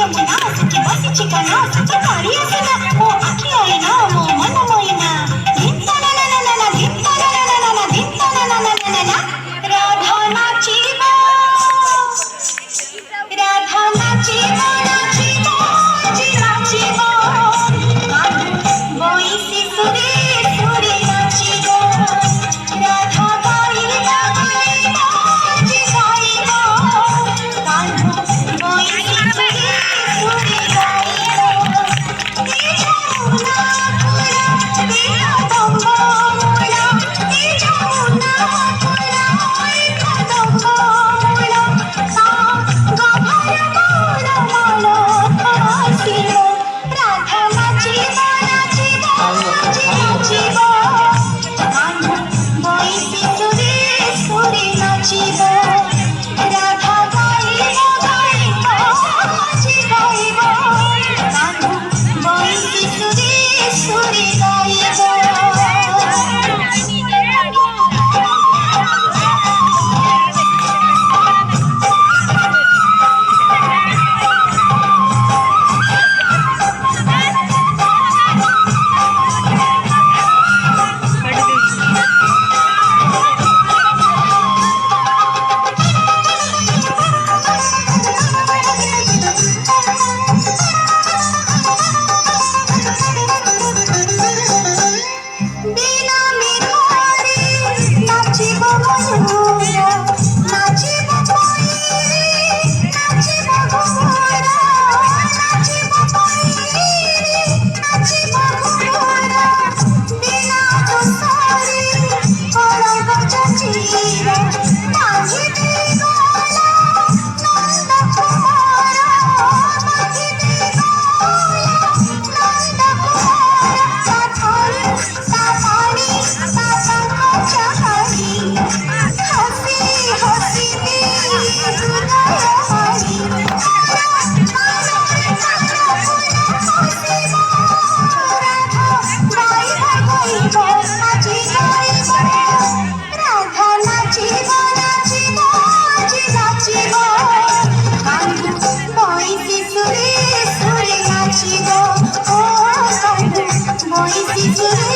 যমুনা সুখে বসেছি কানা সুখে দাঁড়িয়েছে না ও আখি আয়না মো মন ময়না ধিন্তা না না না না ধিন্তা না না না না ধিন্তা না না না না না রাধা নাচিব রাধা নাচিব নাচিব জি নাচিব বইসি সুরে সুরে নাচিব রাধা গাইব গাইব জি গাইব কাঁধ বইসি সুরে সুরে গাইব এ যমুনা ফুলা এ কদম্ব মূলা এ যমুনা ফুলা এ কদম্ব মূলা সা গভীর মূল মূল হাসিল রাধা নাচিব নাচিব জি নাচিব কাঁধ বইসি সুরে সুরে নাচিব রাধা গাইব গাইব জি গাইব কাঁধ বইসি সুরে সুরে গাইব দিনামি ধরে নাচিব ময়ূরা নাচিব পয়রে নাচিব ঘোড়া নাচিব পয়রে নাচিব ঘোড়া বিনা দোষরে করব চচিরা বাঁধিবে গলা নন্দ কুমার বাঁধিবে গলা নন্দ কুমার সাথারে সাথারে সাথা চাহারি হাসি হাসিবে হৃদয় হারি রাধা নাচিব নাচিব জি নাচিব কাঁধ বইসি সুরে সুরে নাচিব ও কাঁধ বইসি সুরে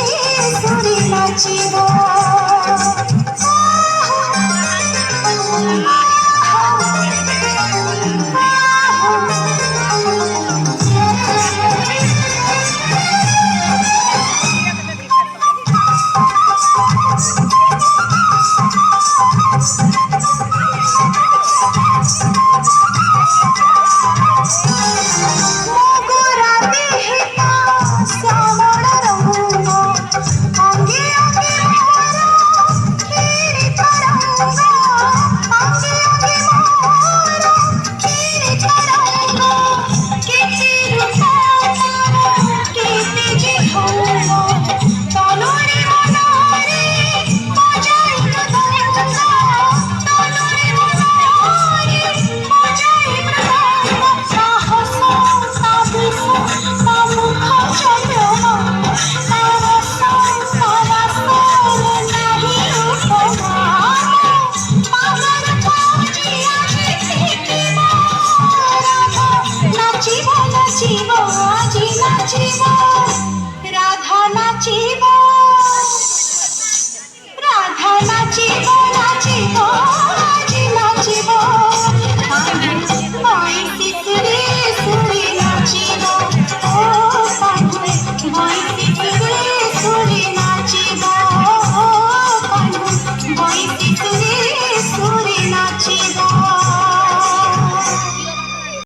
সুরে নাচিব